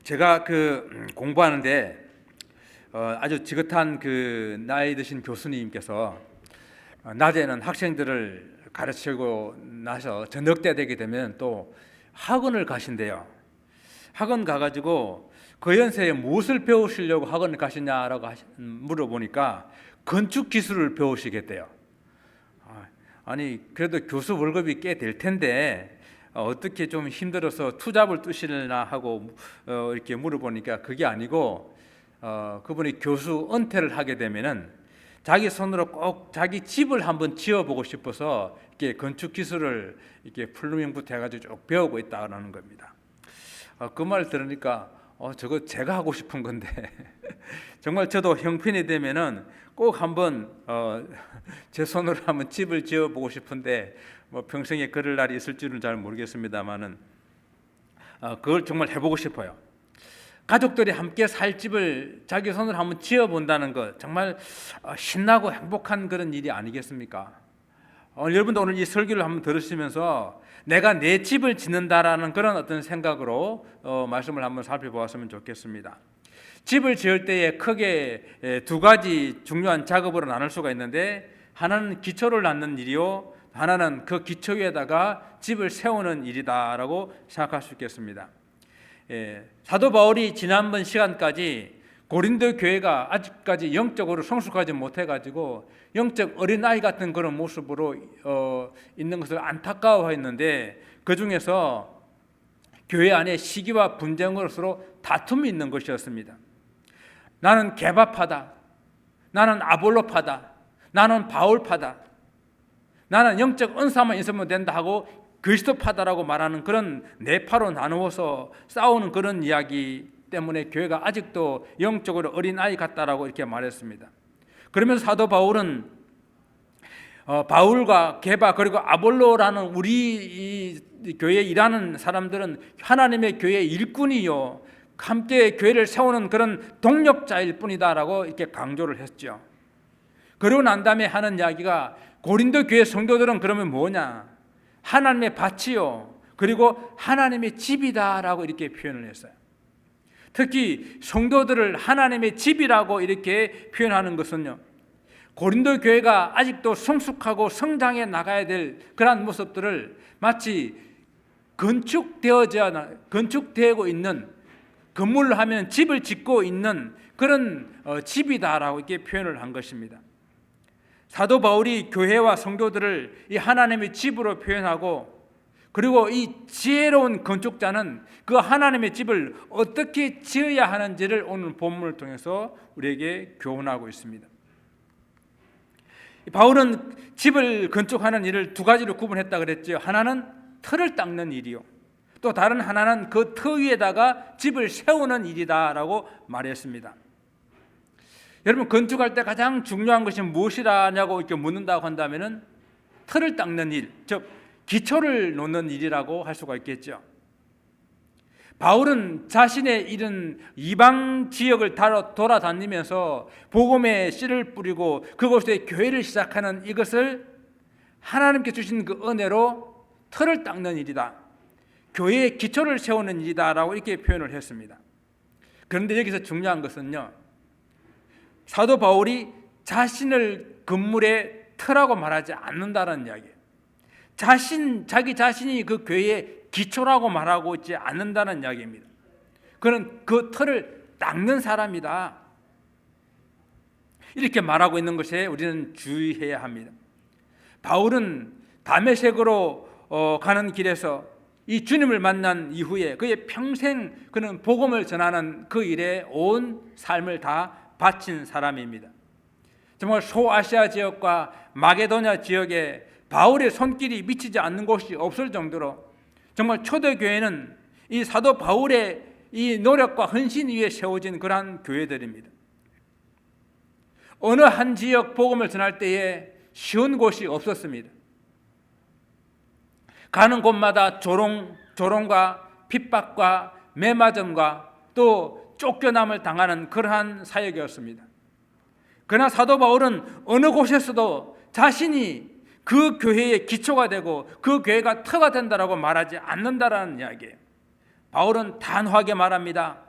제가 공부하는데 아주 지긋한 나이 드신 교수님께서 낮에는 학생들을 가르치고 나서 저녁 때 되게 되면 또 학원을 가신대요. 학원 가가지고 그 연세에 무엇을 배우시려고 학원을 가시냐라고 물어보니까 건축 기술을 배우시겠대요. 아니 그래도 교수 월급이 꽤 될 텐데 어떻게 좀 힘들어서 투잡을 뜨시려나 하고 이렇게 물어보니까 그게 아니고 그분이 교수 은퇴를 하게 되면은 자기 손으로 꼭 자기 집을 한번 지어보고 싶어서 이렇게 건축 기술을 이렇게 플루밍부터 해가지고 쭉 배우고 있다는 겁니다. 그 말 들으니까 저거 제가 하고 싶은 건데 정말 저도 형편이 되면은 꼭 한번 제 손으로 한번 집을 지어보고 싶은데 뭐 평생에 그럴 날이 있을지는 잘 모르겠습니다만은 그걸 정말 해보고 싶어요. 가족들이 함께 살 집을 자기 손으로 한번 지어본다는 것 정말 신나고 행복한 그런 일이 아니겠습니까? 여러분도 오늘 이 설교를 한번 들으시면서 내가 내 집을 짓는다라는 그런 어떤 생각으로 말씀을 한번 살펴보았으면 좋겠습니다. 집을 지을 때에 크게 두 가지 중요한 작업으로 나눌 수가 있는데 하나는 기초를 낳는 일이요, 하나는 그 기초 위에다가 집을 세우는 일이다라고 생각할 수 있겠습니다. 사도 바울이 지난번 시간까지 고린도 교회가 아직까지 영적으로 성숙하지 못해가지고 영적 어린아이 같은 그런 모습으로 있는 것을 안타까워했는데 그 중에서 교회 안에 시기와 분쟁으로 서로 다툼이 있는 것이었습니다. 나는 개바파다, 나는 아볼로파다, 나는 바울파다, 나는 영적 은사만 있으면 된다 하고 그리스도파다라고 말하는 그런 네파로 나누어서 싸우는 그런 이야기 때문에 교회가 아직도 영적으로 어린아이 같다라고 이렇게 말했습니다. 그러면서 사도 바울은 바울과 게바 그리고 아볼로라는 우리 이 교회에 일하는 사람들은 하나님의 교회의 일꾼이요 함께 교회를 세우는 그런 동력자일 뿐이다라고 이렇게 강조를 했죠. 그러고 난 다음에 하는 이야기가 고린도 교회 성도들은 그러면 뭐냐? 하나님의 밭이요 그리고 하나님의 집이다라고 이렇게 표현을 했어요. 특히 성도들을 하나님의 집이라고 이렇게 표현하는 것은요, 고린도 교회가 아직도 성숙하고 성장해 나가야 될 그러한 모습들을 마치 건축되고 있는 건물로 하면 집을 짓고 있는 그런 집이다라고 이렇게 표현을 한 것입니다. 사도 바울이 교회와 성도들을 이 하나님의 집으로 표현하고 그리고 이 지혜로운 건축자는 그 하나님의 집을 어떻게 지어야 하는지를 오늘 본문을 통해서 우리에게 교훈하고 있습니다. 바울은 집을 건축하는 일을 두 가지로 구분했다 그랬죠. 하나는 틀을 닦는 일이요, 또 다른 하나는 그 터 위에다가 집을 세우는 일이다라고 말했습니다. 여러분, 건축할 때 가장 중요한 것이 무엇이라냐고 이렇게 묻는다고 한다면은 틀을 닦는 일, 즉 기초를 놓는 일이라고 할 수가 있겠죠. 바울은 자신의 일은 이방 지역을 돌아다니면서 복음의 씨를 뿌리고 그곳에 교회를 시작하는 이것을 하나님께 주신 그 은혜로 틀을 닦는 일이다, 교회의 기초를 세우는 일이다라고 이렇게 표현을 했습니다. 그런데 여기서 중요한 것은요, 사도 바울이 자신을 건물의 틀라고 말하지 않는다는 이야기예요. 자기 자신이 그 교회의 기초라고 말하고 있지 않는다는 이야기입니다. 그는 그 틀을 닦는 사람이다, 이렇게 말하고 있는 것에 우리는 주의해야 합니다. 바울은 다메섹으로 가는 길에서 이 주님을 만난 이후에 그의 평생 그는 복음을 전하는 그 일에 온 삶을 다 바친 사람입니다. 정말 소아시아 지역과 마게도냐 지역에 바울의 손길이 미치지 않는 곳이 없을 정도로 정말 초대교회는 이 사도 바울의 이 노력과 헌신 위에 세워진 그러한 교회들입니다. 어느 한 지역 복음을 전할 때에 쉬운 곳이 없었습니다. 가는 곳마다 조롱과 핍박과 매맞음과 또 쫓겨남을 당하는 그러한 사역이었습니다. 그러나 사도 바울은 어느 곳에서도 자신이 그 교회의 기초가 되고 그 교회가 터가 된다라고 말하지 않는다라는 이야기예요. 바울은 단호하게 말합니다.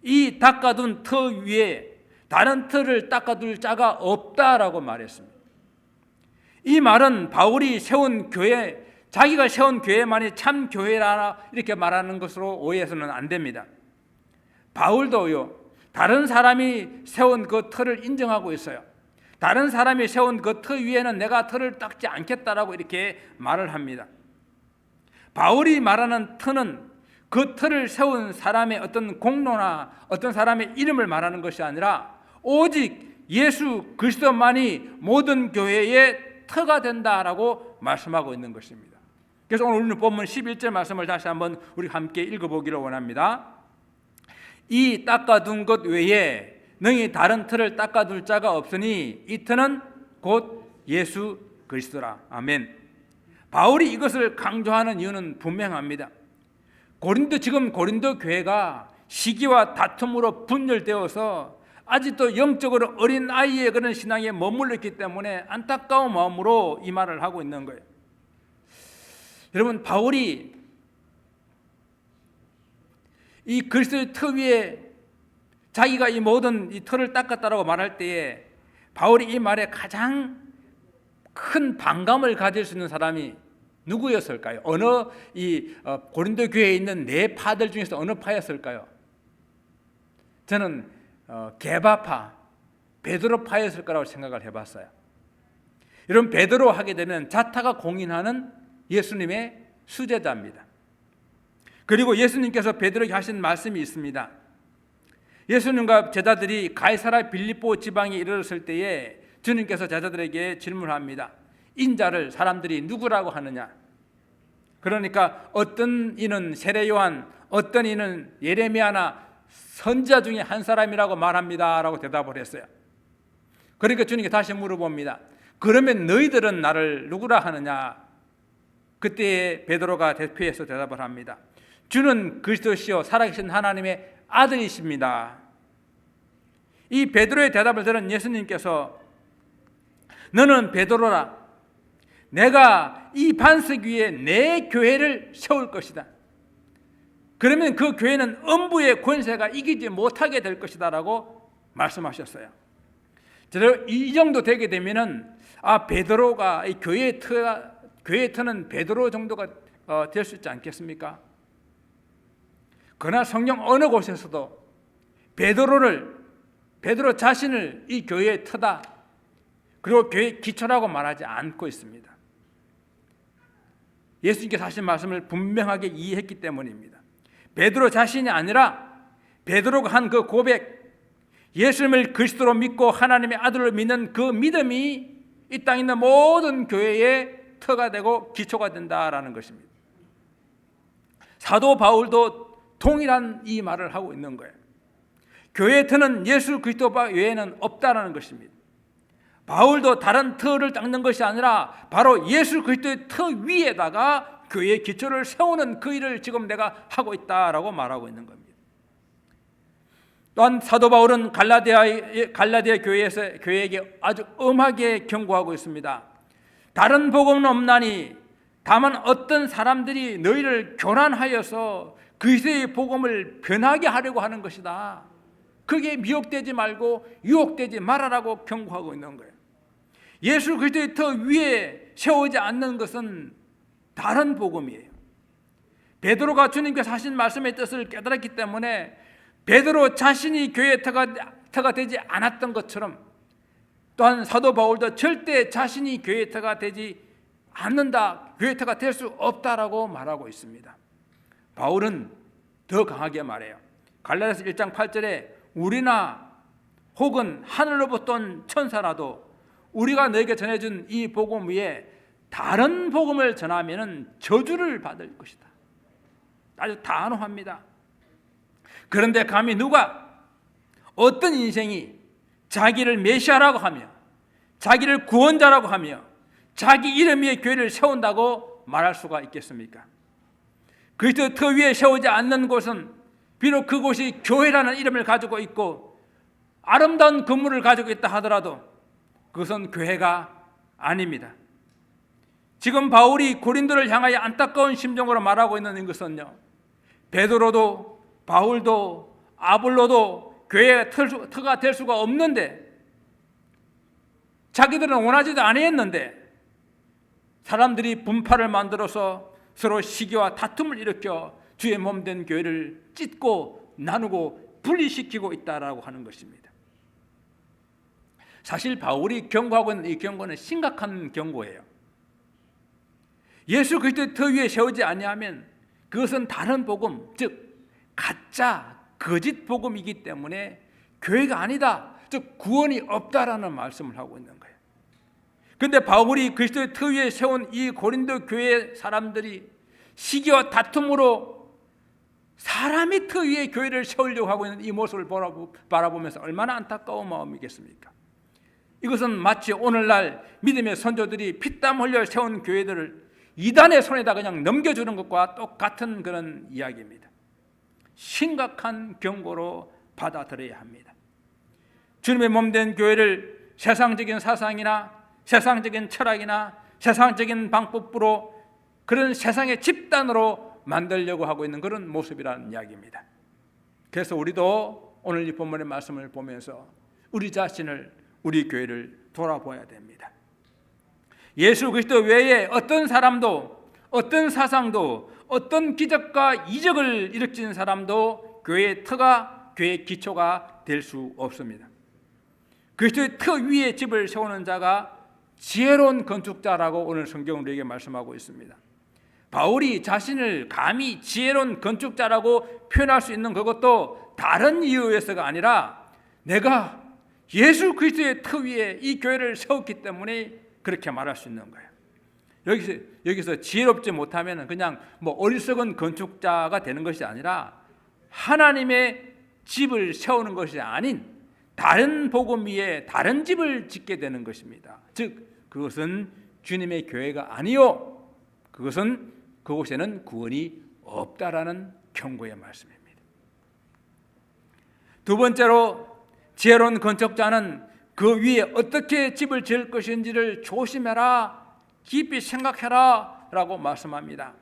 이 닦아둔 터 위에 다른 터를 닦아둘 자가 없다라고 말했습니다. 이 말은 바울이 세운 교회, 자기가 세운 교회만이 참 교회라 이렇게 말하는 것으로 오해해서는 안 됩니다. 바울도요, 다른 사람이 세운 그 터를 인정하고 있어요. 다른 사람이 세운 그 터 위에는 내가 터를 닦지 않겠다라고 이렇게 말을 합니다. 바울이 말하는 터는 그 터를 세운 사람의 어떤 공로나 어떤 사람의 이름을 말하는 것이 아니라 오직 예수 그리스도만이 모든 교회의 터가 된다라고 말씀하고 있는 것입니다. 그래서 오늘 본문 11절 말씀을 다시 한번 우리 함께 읽어보기를 원합니다. 이 닦아둔 것 외에 능히 다른 터를 닦아둘 자가 없으니 이 터는 곧 예수 그리스도라. 아멘. 바울이 이것을 강조하는 이유는 분명합니다. 지금 고린도 교회가 시기와 다툼으로 분열되어서 아직도 영적으로 어린 아이의 그런 신앙에 머물러 있기 때문에 안타까운 마음으로 이 말을 하고 있는 거예요. 여러분, 바울이 이 그리스도의 터 위에 자기가 이 모든 이 터를 닦았다라고 말할 때에 바울이 이 말에 가장 큰 반감을 가질 수 있는 사람이 누구였을까요? 고린도 교회에 있는 네 파들 중에서 어느 파였을까요? 저는 게바파, 베드로파였을 거라고 생각을 해봤어요. 여러분, 베드로 하게 되면 자타가 공인하는 예수님의 수제자입니다. 그리고 예수님께서 베드로에게 하신 말씀이 있습니다. 예수님과 제자들이 가이사라 빌립보 지방에 이르렀을 때에 주님께서 제자들에게 질문합니다. 인자를 사람들이 누구라고 하느냐? 그러니까 어떤 이는 세례 요한, 어떤 이는 예레미야나 선지자 중에 한 사람이라고 말합니다 라고 대답을 했어요. 그러니까 주님께 다시 물어봅니다. 그러면 너희들은 나를 누구라 하느냐? 그때 베드로가 대표해서 대답을 합니다. 주는 그리스도시요 살아계신 하나님의 아들이십니다. 이 베드로의 대답을 들은 예수님께서 너는 베드로라. 내가 이 반석 위에 내 교회를 세울 것이다. 그러면 그 교회는 음부의 권세가 이기지 못하게 될 것이다 라고 말씀하셨어요. 이 정도 되게 되면은 베드로가 이 교회의 터는 베드로 정도가 될 수 있지 않겠습니까? 그러나 성경 어느 곳에서도 베드로 자신을 이 교회의 터다, 그리고 교회의 기초라고 말하지 않고 있습니다. 예수님께서 하신 말씀을 분명하게 이해했기 때문입니다. 베드로 자신이 아니라 베드로가 한 그 고백, 예수님을 그리스도로 믿고 하나님의 아들로 믿는 그 믿음이 이 땅에 있는 모든 교회의 터가 되고 기초가 된다라는 것입니다. 사도 바울도 동일한 이 말을 하고 있는 거예요. 교회의 터는 예수 그리스도 외에는 없다라는 것입니다. 바울도 다른 터를 닦는 것이 아니라 바로 예수 그리스도의 터 위에다가 교회의 기초를 세우는 그 일을 지금 내가 하고 있다라고 말하고 있는 겁니다. 또한 사도 바울은 갈라디아 교회에게 아주 엄하게 경고하고 있습니다. 다른 복음은 없나니 다만 어떤 사람들이 너희를 교란하여서 그리스도의 복음을 변하게 하려고 하는 것이다. 그게 미혹되지 말고 유혹되지 말아라고 경고하고 있는 거예요. 예수 그리스도의 터 위에 세우지 않는 것은 다른 복음이에요. 베드로가 주님께서 하신 말씀의 뜻을 깨달았기 때문에 베드로 자신이 교회의 터가 되지 않았던 것처럼 또한 사도 바울도 절대 자신이 교회의 터가 되지 않는다, 교회의 터가 될 수 없다라고 말하고 있습니다. 바울은 더 강하게 말해요. 갈라디아서 1장 8절에 우리나 혹은 하늘로부터 온 천사라도 우리가 너에게 전해준 이 복음 위에 다른 복음을 전하면 저주를 받을 것이다. 아주 단호합니다. 그런데 감히 누가 어떤 인생이 자기를 메시아라고 하며 자기를 구원자라고 하며 자기 이름 위에 교회를 세운다고 말할 수가 있겠습니까? 그리스도 터 위에 세우지 않는 곳은 비록 그곳이 교회라는 이름을 가지고 있고 아름다운 건물을 가지고 있다 하더라도 그것은 교회가 아닙니다. 지금 바울이 고린도를 향하여 안타까운 심정으로 말하고 있는 것은요, 베드로도 바울도 아볼로도 교회의 터가 될 수가 없는데, 자기들은 원하지도 아니했는데 사람들이 분파를 만들어서 서로 시기와 다툼을 일으켜 주의 몸된 교회를 찢고 나누고 분리시키고 있다라고 하는 것입니다. 사실 바울이 경고하고 있는 이 경고는 심각한 경고예요. 예수 그리스도의 터 위에 세우지 아니하면 그것은 다른 복음, 즉 가짜 거짓 복음이기 때문에 교회가 아니다, 즉 구원이 없다라는 말씀을 하고 있는 거예요. 그런데 바울이 그리스도의 터 위에 세운 이 고린도 교회 사람들이 시기와 다툼으로 사람이 터 위에 교회를 세우려고 하고 있는 이 모습을 바라보면서 얼마나 안타까운 마음이겠습니까? 이것은 마치 오늘날 믿음의 선조들이 피땀 흘려 세운 교회들을 이단의 손에다 그냥 넘겨주는 것과 똑같은 그런 이야기입니다. 심각한 경고로 받아들여야 합니다. 주님의 몸된 교회를 세상적인 사상이나 세상적인 철학이나 세상적인 방법으로 그런 세상의 집단으로 만들려고 하고 있는 그런 모습이라는 이야기입니다. 그래서 우리도 오늘 이 본문의 말씀을 보면서 우리 자신을, 우리 교회를 돌아보아야 됩니다. 예수 그리스도 외에 어떤 사람도, 어떤 사상도, 어떤 기적과 이적을 일으킨 사람도 교회의 터가, 교회의 기초가 될 수 없습니다. 그리스도의 터 위에 집을 세우는 자가 지혜로운 건축자라고 오늘 성경은 우리에게 말씀하고 있습니다. 바울이 자신을 감히 지혜로운 건축자라고 표현할 수 있는 그것도 다른 이유에서가 아니라 내가 예수 그리스도의 터 위에 이 교회를 세웠기 때문에 그렇게 말할 수 있는 거예요. 여기서 지혜롭지 못하면 그냥 어리석은 건축자가 되는 것이 아니라 하나님의 집을 세우는 것이 아닌 다른 복음 위에 다른 집을 짓게 되는 것입니다. 즉 그것은 주님의 교회가 아니요, 그곳에는 구원이 없다라는 경고의 말씀입니다. 두 번째로, 지혜로운 건축자는 그 위에 어떻게 집을 지을 것인지를 조심해라, 깊이 생각해라 라고 말씀합니다.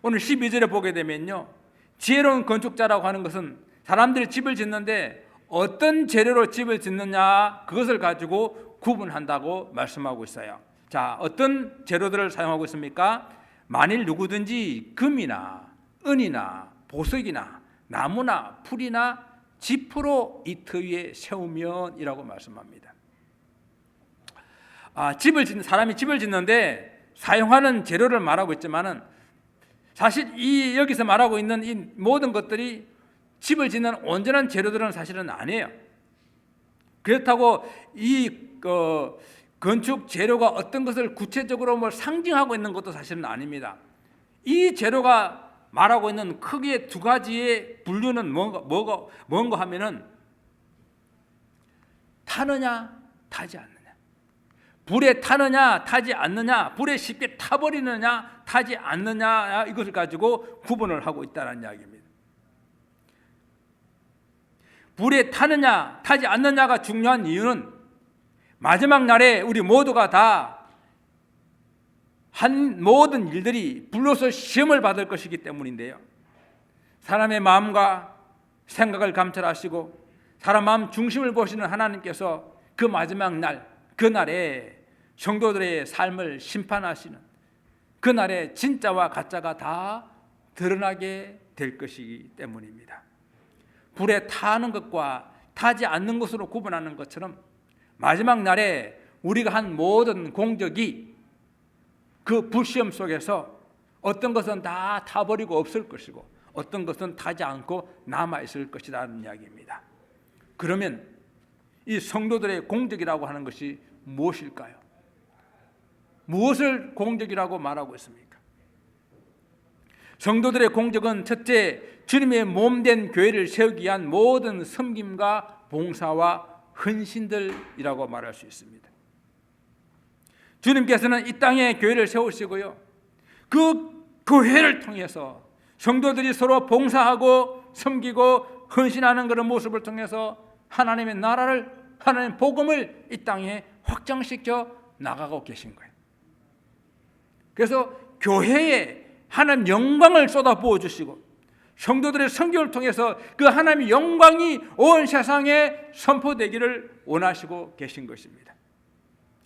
오늘 12절에 보게 되면요, 지혜로운 건축자라고 하는 것은 사람들이 집을 짓는데 어떤 재료로 집을 짓느냐, 그것을 가지고 구분한다고 말씀하고 있어요. 자, 어떤 재료들을 사용하고 있습니까? 만일 누구든지 금이나 은이나 보석이나 나무나 풀이나 지프로 이 터 위에 세우면 이라고 말씀합니다. 사람이 집을 짓는데 사용하는 재료를 말하고 있지만은 사실 여기서 말하고 있는 이 모든 것들이 집을 짓는 온전한 재료들은 사실은 아니에요. 그렇다고 이 건축 재료가 어떤 것을 구체적으로 상징하고 있는 것도 사실은 아닙니다. 이 재료가 말하고 있는 크게 두 가지의 분류는 뭔가 하면은 타느냐 타지 않느냐, 불에 타느냐 타지 않느냐, 불에 쉽게 타버리느냐 타지 않느냐, 이것을 가지고 구분을 하고 있다는 이야기입니다. 불에 타느냐 타지 않느냐가 중요한 이유는 마지막 날에 우리 모두가 다 한 모든 일들이 불로서 시험을 받을 것이기 때문인데요, 사람의 마음과 생각을 감찰하시고 사람 마음 중심을 보시는 하나님께서 그 마지막 날, 그날에 성도들의 삶을 심판하시는 그날에 진짜와 가짜가 다 드러나게 될 것이기 때문입니다. 불에 타는 것과 타지 않는 것으로 구분하는 것처럼 마지막 날에 우리가 한 모든 공적이 그 불시험 속에서 어떤 것은 다 타버리고 없을 것이고 어떤 것은 타지 않고 남아있을 것이라는 이야기입니다. 그러면 이 성도들의 공적이라고 하는 것이 무엇일까요? 무엇을 공적이라고 말하고 있습니까? 성도들의 공적은 첫째, 주님의 몸된 교회를 세우기 위한 모든 섬김과 봉사와 헌신들이라고 말할 수 있습니다. 주님께서는 이 땅에 교회를 세우시고요, 그 교회를 통해서 성도들이 서로 봉사하고 섬기고 헌신하는 그런 모습을 통해서 하나님의 나라를, 하나님의 복음을 이 땅에 확장시켜 나가고 계신 거예요. 그래서 교회에 하나님 영광을 쏟아부어 주시고 성도들의 성경을 통해서 그 하나님의 영광이 온 세상에 선포되기를 원하시고 계신 것입니다.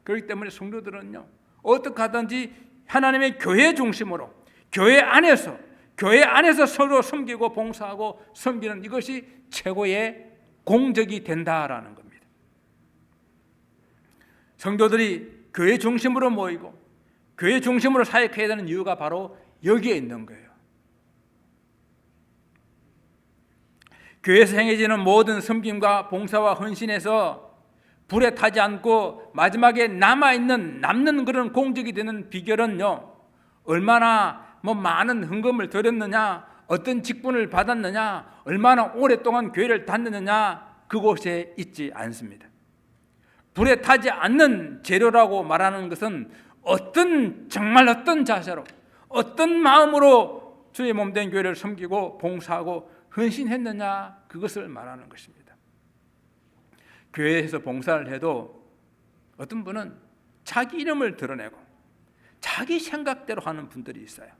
그렇기 때문에 성도들은요, 어떻게 하든지 하나님의 교회 중심으로 교회 안에서 서로 섬기고 봉사하고 섬기는 이것이 최고의 공적이 된다라는 겁니다. 성도들이 교회 중심으로 모이고 교회 중심으로 사역해야 되는 이유가 바로 여기에 있는 거예요. 교회에서 행해지는 모든 섬김과 봉사와 헌신에서 불에 타지 않고 마지막에 남는 그런 공적이 되는 비결은요, 얼마나 많은 헌금을 드렸느냐, 어떤 직분을 받았느냐, 얼마나 오랫동안 교회를 다녔느냐, 그곳에 있지 않습니다. 불에 타지 않는 재료라고 말하는 것은 정말 어떤 자세로, 어떤 마음으로 주의 몸된 교회를 섬기고 봉사하고 헌신했느냐, 그것을 말하는 것입니다. 교회에서 봉사를 해도 어떤 분은 자기 이름을 드러내고 자기 생각대로 하는 분들이 있어요.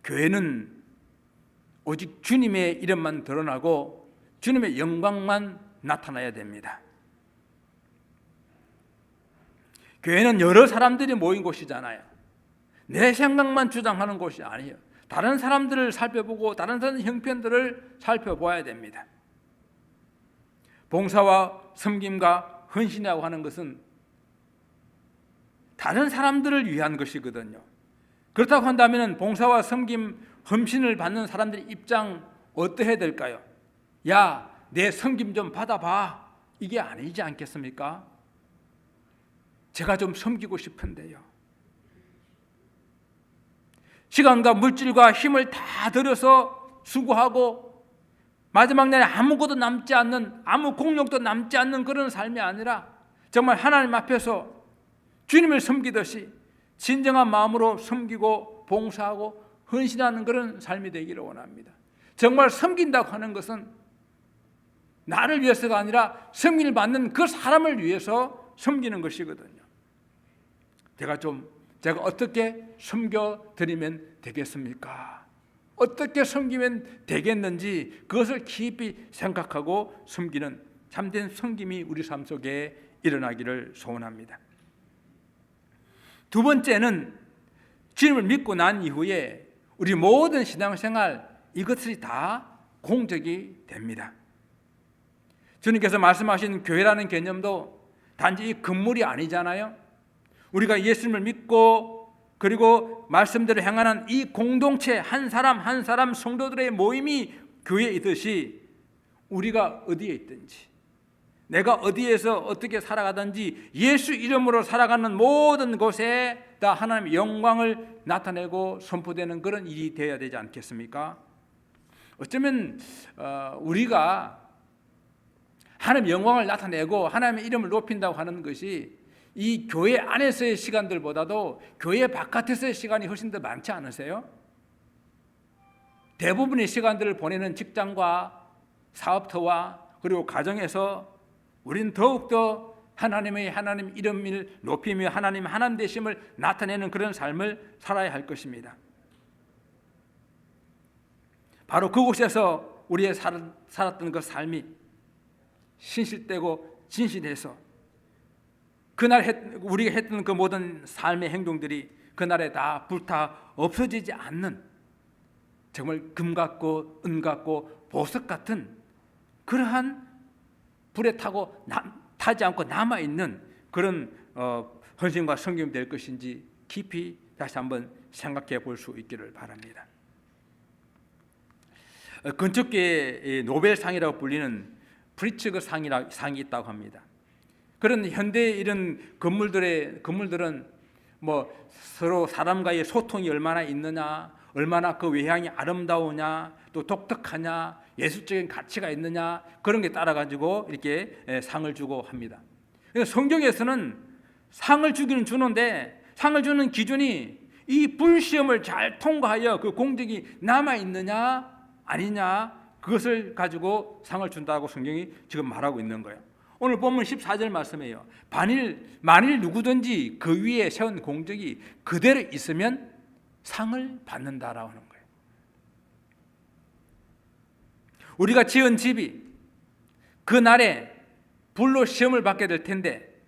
교회는 오직 주님의 이름만 드러나고 주님의 영광만 나타나야 됩니다. 교회는 여러 사람들이 모인 곳이잖아요. 내 생각만 주장하는 곳이 아니에요. 다른 사람들을 살펴보고 다른 사람의 형편들을 살펴봐야 됩니다. 봉사와 섬김과 헌신이라고 하는 것은 다른 사람들을 위한 것이거든요. 그렇다고 한다면 봉사와 섬김, 헌신을 받는 사람들의 입장 어떠해야 될까요? 야, 내 섬김 좀 받아봐, 이게 아니지 않겠습니까? 제가 좀 섬기고 싶은데요, 시간과 물질과 힘을 다 들여서 수고하고 마지막 날에 아무것도 남지 않는, 아무 공력도 남지 않는 그런 삶이 아니라 정말 하나님 앞에서 주님을 섬기듯이 진정한 마음으로 섬기고 봉사하고 헌신하는 그런 삶이 되기를 원합니다. 정말 섬긴다고 하는 것은 나를 위해서가 아니라 섬김을 받는 그 사람을 위해서 섬기는 것이거든요. 제가 어떻게 섬겨드리면 되겠습니까? 어떻게 섬기면 되겠는지 그것을 깊이 생각하고 섬기는 참된 섬김이 우리 삶 속에 일어나기를 소원합니다. 두 번째는 주님을 믿고 난 이후에 우리 모든 신앙생활, 이것들이 다 공적이 됩니다. 주님께서 말씀하신 교회라는 개념도 단지 이 건물이 아니잖아요. 우리가 예수님을 믿고 그리고 말씀대로 행하는 이 공동체, 한 사람 한 사람 성도들의 모임이 교회이듯이 우리가 어디에 있든지, 내가 어디에서 어떻게 살아가든지 예수 이름으로 살아가는 모든 곳에 다 하나님의 영광을 나타내고 선포되는 그런 일이 되어야 되지 않겠습니까? 어쩌면 우리가 하나님의 영광을 나타내고 하나님의 이름을 높인다고 하는 것이 이 교회 안에서의 시간들보다도 교회 바깥에서의 시간이 훨씬 더 많지 않으세요? 대부분의 시간들을 보내는 직장과 사업터와 그리고 가정에서 우리는 더욱더 하나님 이름을 높이며 하나님 되심을 나타내는 그런 삶을 살아야 할 것입니다. 바로 그곳에서 우리의 살았던 그 삶이 신실되고 진실해서 그날 우리가 했던 그 모든 삶의 행동들이 그날에 다 불타 없어지지 않는, 정말 금 같고 은 같고 보석 같은 그러한 불에 타지 않고 남아있는 그런 헌신과 섬김이 될 것인지 깊이 다시 한번 생각해 볼 수 있기를 바랍니다. 건축계의 노벨상이라고 불리는 프리츠거 상이 있다고 합니다. 그런 현대의 이런 건물들은 서로 사람과의 소통이 얼마나 있느냐, 얼마나 그 외향이 아름다우냐, 또 독특하냐, 예술적인 가치가 있느냐, 그런 게 따라 가지고 이렇게 상을 주고 합니다. 성경에서는 상을 주는데 상을 주는 기준이 이 불시험을 잘 통과하여 그 공적이 남아 있느냐 아니냐, 그것을 가지고 상을 준다고 성경이 지금 말하고 있는 거예요. 오늘 본문 14절 말씀이에요. 만일 누구든지 그 위에 세운 공적이 그대로 있으면 상을 받는다라고 하는 거예요. 우리가 지은 집이 그 날에 불로 시험을 받게 될 텐데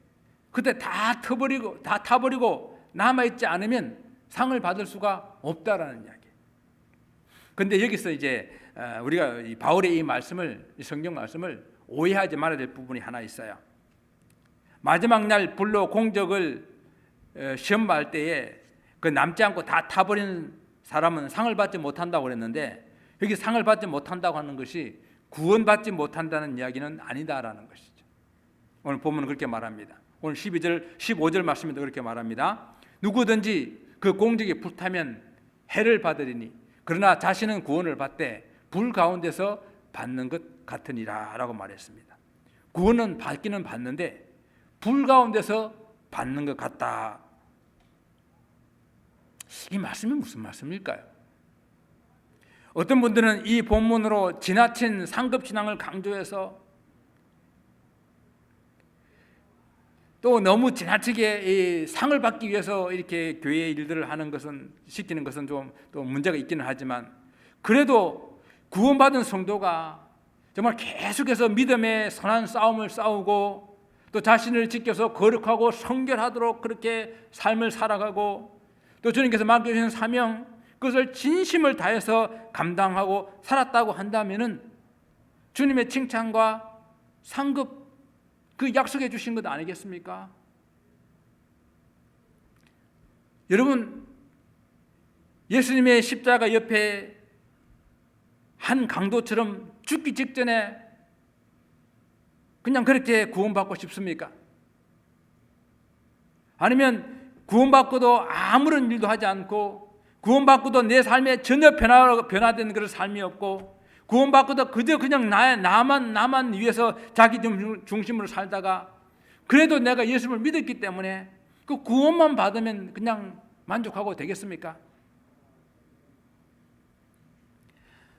그때 다 타버리고 남아있지 않으면 상을 받을 수가 없다라는 이야기. 근데 여기서 이제 우리가 이 바울의 이 말씀을, 이 성경 말씀을 오해하지 말아야 될 부분이 하나 있어요. 마지막 날 불로 공적을 시험 받을 때에 그 남지 않고 다 타버리는 사람은 상을 받지 못한다고 그랬는데, 여기 상을 받지 못한다고 하는 것이 구원받지 못한다는 이야기는 아니다라는 것이죠. 오늘 본문은 그렇게 말합니다. 오늘 12절, 15절 말씀에도 그렇게 말합니다. 누구든지 그 공적이 불타면 해를 받으리니 그러나 자신은 구원을 받되 불 가운데서 받는 것 같으니라 라고 말했습니다. 구원은 받기는 받는데 불 가운데서 받는 것 같다. 이 말씀이 무슨 말씀일까요? 어떤 분들은 이 본문으로 지나친 상급신앙을 강조해서 또 너무 지나치게 이 상을 받기 위해서 이렇게 교회의 일들을 하는 것은, 시키는 것은 좀 또 문제가 있기는 하지만, 그래도 구원받은 성도가 정말 계속해서 믿음의 선한 싸움을 싸우고 또 자신을 지켜서 거룩하고 성결하도록 그렇게 삶을 살아가고 또 주님께서 맡겨주신 사명, 그것을 진심을 다해서 감당하고 살았다고 한다면은 주님의 칭찬과 상급, 그 약속해 주신 것 아니겠습니까? 여러분, 예수님의 십자가 옆에 한 강도처럼 죽기 직전에 그냥 그렇게 구원받고 싶습니까? 아니면 구원받고도 아무런 일도 하지 않고, 구원받고도 내 삶에 전혀 변화된 그런 삶이 없고, 구원받고도 그저 그냥 나만 위해서 자기 중심으로 살다가, 그래도 내가 예수를 믿었기 때문에 그 구원만 받으면 그냥 만족하고 되겠습니까?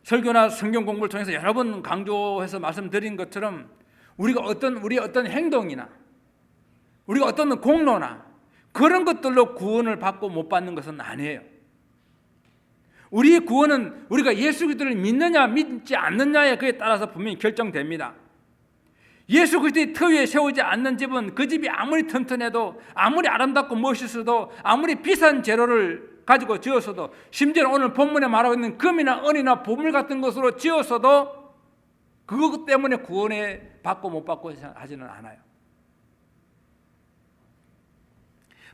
설교나 성경 공부를 통해서 여러 번 강조해서 말씀드린 것처럼 우리가 어떤 행동이나 우리가 어떤 공로나 그런 것들로 구원을 받고 못 받는 것은 아니에요. 우리의 구원은 우리가 예수 그리스도를 믿느냐 믿지 않느냐에 그에 따라서 분명히 결정됩니다. 예수 그리스도의 터 위에 세우지 않는 집은 그 집이 아무리 튼튼해도, 아무리 아름답고 멋있어도, 아무리 비싼 재료를 가지고 지었어도, 심지어 오늘 본문에 말하고 있는 금이나 은이나 보물 같은 것으로 지었어도 그것 때문에 구원에 받고 못 받고 하지는 않아요.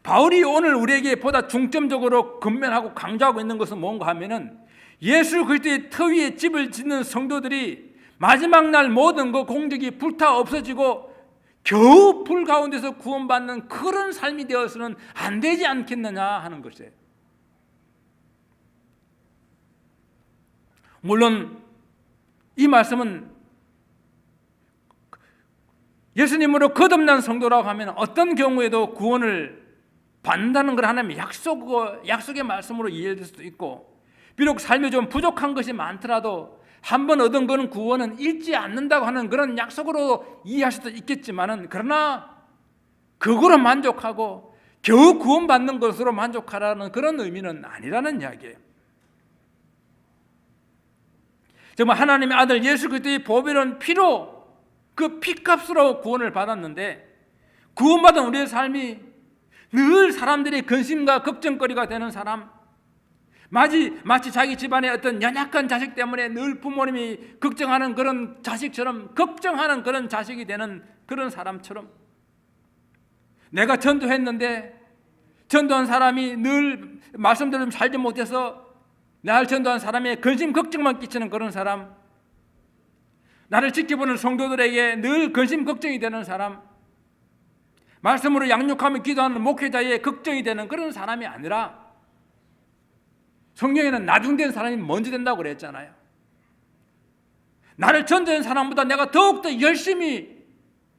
바울이 오늘 우리에게 보다 중점적으로 권면하고 강조하고 있는 것은 뭔가 하면은, 예수 그리스도의 터 위에 집을 짓는 성도들이 마지막 날 모든 그 공적이 불타 없어지고 겨우 불 가운데서 구원받는 그런 삶이 되어서는 안 되지 않겠느냐 하는 것이에요. 물론 이 말씀은 예수님으로 거듭난 성도라고 하면 어떤 경우에도 구원을 받는다는 걸 하나님의 약속의 말씀으로 이해될 수도 있고, 비록 삶이 좀 부족한 것이 많더라도 한 번 얻은 거는 구원은 잃지 않는다고 하는 그런 약속으로 이해할 수도 있겠지만은, 그러나 그거로 만족하고 겨우 구원받는 것으로 만족하라는 그런 의미는 아니라는 이야기예요. 정말 하나님의 아들 예수 그리스도의 보배로운 피로, 그 피값으로 구원을 받았는데, 구원받은 우리의 삶이 늘 사람들의 근심과 걱정거리가 되는 사람, 마치 자기 집안의 어떤 연약한 자식 때문에 늘 부모님이 걱정하는 그런 자식처럼, 걱정하는 그런 자식이 되는 그런 사람처럼, 내가 전도했는데 전도한 사람이 늘 말씀대로 살지 못해서 나를 전도한 사람의 근심 걱정만 끼치는 그런 사람, 나를 지켜보는 성도들에게 늘 근심 걱정이 되는 사람, 말씀으로 양육하며 기도하는 목회자의 걱정이 되는 그런 사람이 아니라, 성경에는 나중된 사람이 먼저 된다고 그랬잖아요. 나를 전도한 사람보다 내가 더욱더 열심히,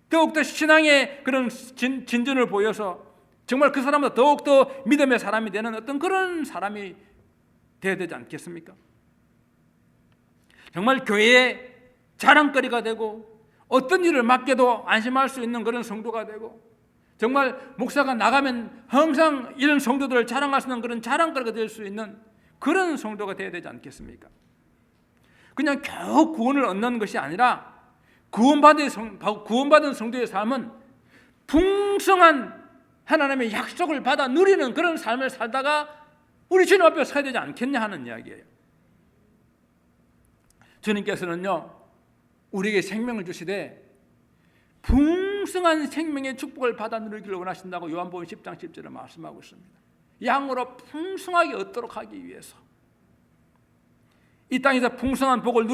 더욱더 신앙의 그런 진전을 보여서 정말 그 사람보다 더욱더 믿음의 사람이 되는 어떤 그런 사람이 되어야 되지 않겠습니까? 정말 교회의 자랑거리가 되고, 어떤 일을 맡겨도 안심할 수 있는 그런 성도가 되고, 정말 목사가 나가면 항상 이런 성도들을 자랑할 수 있는 그런 자랑거리가 될 수 있는 그런 성도가 되어야 되지 않겠습니까? 그냥 겨우 구원을 얻는 것이 아니라 구원받은 성도의 삶은 풍성한 하나님의 약속을 받아 누리는 그런 삶을 살다가 우리 주님 앞에 서야 되지 않겠냐 하는 이야기예요. 주님께서는요, 우리에게 생명을 주시되 풍성한 생명의 축복을 받아 누리기를 원하신다고 요한복음 10장 10절에 말씀하고 있습니다. 양으로 풍성하게 얻도록 하기 위해서 이 땅에서 풍성한 복을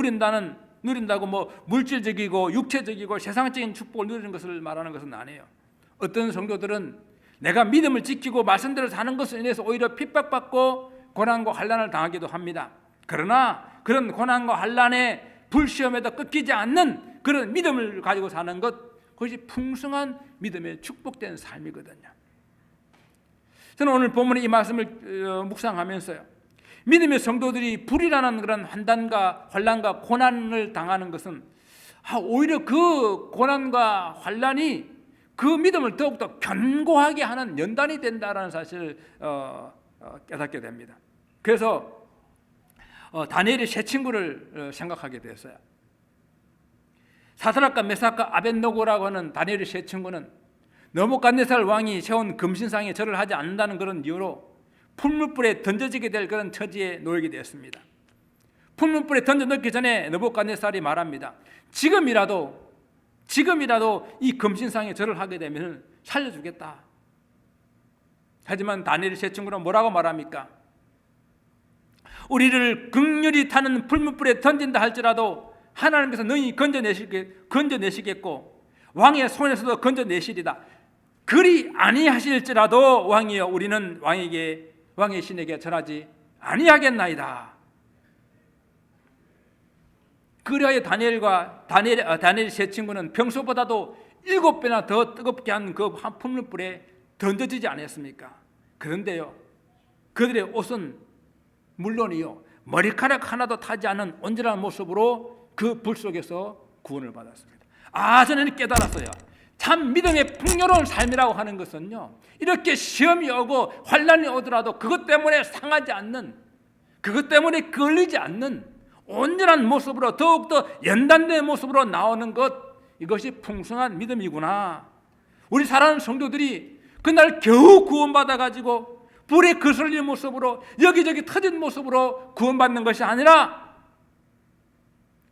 누린다고 뭐 물질적이고 육체적이고 세상적인 축복을 누리는 것을 말하는 것은 아니에요. 어떤 성도들은 내가 믿음을 지키고 말씀대로 사는 것을 인해서 오히려 핍박받고 고난과 환난을 당하기도 합니다. 그러나 그런 고난과 환난의 불시험에도 끊기지 않는 그런 믿음을 가지고 사는 그것이 풍성한 믿음의 축복된 삶이거든요. 저는 오늘 본문의 이 말씀을 묵상하면서요, 믿음의 성도들이 불이라는 그런 환난과 고난을 당하는 것은 오히려 그 고난과 환난이 그 믿음을 더욱더 견고하게 하는 연단이 된다는 사실을 깨닫게 됩니다. 그래서 다니엘의 세 친구를 생각하게 됐어요. 사드락과 메삭과 아벳노고라고 하는 다니엘의 세 친구는 느부갓네살 왕이 세운 금신상에 절을 하지 않는다는 그런 이유로 풀무불에 던져지게 될 그런 처지에 놓이게 되었습니다. 풀무불에 던져 넣기 전에 느부갓네살이 말합니다. 지금이라도 이 금신상에 절을 하게 되면 살려주겠다. 하지만 다니엘의 세 친구는 뭐라고 말합니까? 우리를 극렬히 타는 풀무불에 던진다 할지라도 하나님께서 너희 건져내시겠고 왕의 손에서도 건져내시리다. 그리 아니하실지라도 왕이여 우리는 왕의 신에게 절하지 아니하겠나이다. 그리하여 다니엘 세 친구는 평소보다도 7배나 더 뜨겁게 한 그 풀무불에 던져지지 않았습니까? 그런데요, 그들의 옷은 물론이요, 머리카락 하나도 타지 않은 온전한 모습으로 그 불 속에서 구원을 받았습니다. 저는 깨달았어요. 참 믿음의 풍요로운 삶이라고 하는 것은요, 이렇게 시험이 오고 환난이 오더라도 그것 때문에 상하지 않는, 그것 때문에 걸리지 않는 온전한 모습으로, 더욱더 연단된 모습으로 나오는 이것이 풍성한 믿음이구나. 우리 사랑하는 성도들이 그날 겨우 구원받아가지고 불에 거슬린 모습으로, 여기저기 터진 모습으로 구원받는 것이 아니라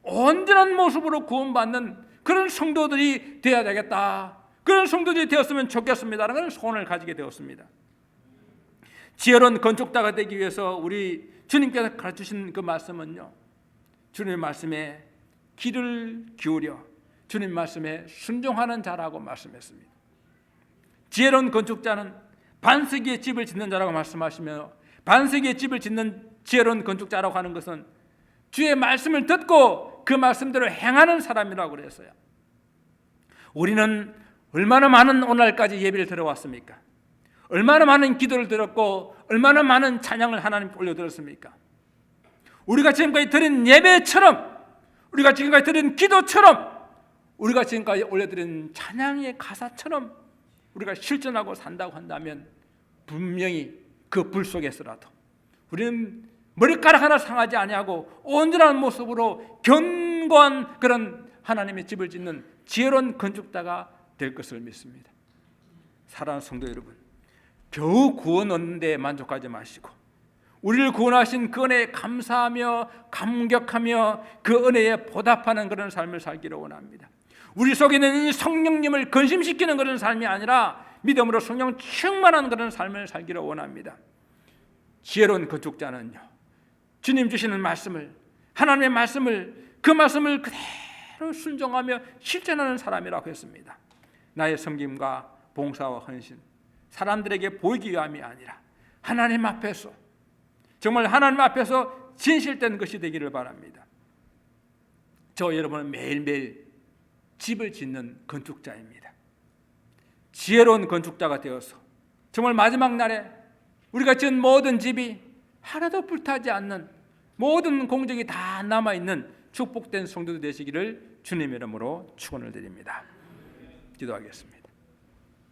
온전한 모습으로 구원받는 그런 성도들이 되어야 되겠다. 그런 성도들이 되었으면 좋겠습니다라는 그런 소원을 가지게 되었습니다. 지혜로운 건축자가 되기 위해서 우리 주님께서 가르치신 그 말씀은요, 주님의 말씀에 귀를 기울여 주님 말씀에 순종하는 자라고 말씀했습니다. 지혜로운 건축자는 반석의 집을 짓는 자라고 말씀하시며, 반석의 집을 짓는 지혜로운 건축자라고 하는 것은 주의 말씀을 듣고 그 말씀대로 행하는 사람이라고 그랬어요. 우리는 얼마나 많은 오늘까지 예배를 들어왔습니까? 얼마나 많은 기도를 들었고 얼마나 많은 찬양을 하나님께 올려드렸습니까? 우리가 지금까지 드린 예배처럼, 우리가 지금까지 드린 기도처럼, 우리가 지금까지 올려드린 찬양의 가사처럼 우리가 실천하고 산다고 한다면 분명히 그 불 속에서라도 우리는 머리카락 하나 상하지 아니하고 온전한 모습으로 견고한 그런 하나님의 집을 짓는 지혜로운 건축자가 될 것을 믿습니다. 사랑하는 성도 여러분, 겨우 구원 얻는 데 만족하지 마시고 우리를 구원하신 그 은혜에 감사하며 감격하며 그 은혜에 보답하는 그런 삶을 살기를 원합니다. 우리 속에 있는 이 성령님을 건심시키는 그런 삶이 아니라 믿음으로 성령 충만한 그런 삶을 살기를 원합니다. 지혜로운 건축자는요, 주님 주시는 말씀을, 하나님의 말씀을, 그 말씀을 그대로 순종하며 실천하는 사람이라고 했습니다. 나의 섬김과 봉사와 헌신, 사람들에게 보이기 위함이 아니라 하나님 앞에서, 정말 하나님 앞에서 진실된 것이 되기를 바랍니다. 저 여러분은 매일매일 집을 짓는 건축자입니다. 지혜로운 건축자가 되어서 정말 마지막 날에 우리가 지은 모든 집이 하나도 불타지 않는, 모든 공적이 다 남아있는 축복된 성도들 되시기를 주님의 이름으로 축원을 드립니다. 기도하겠습니다.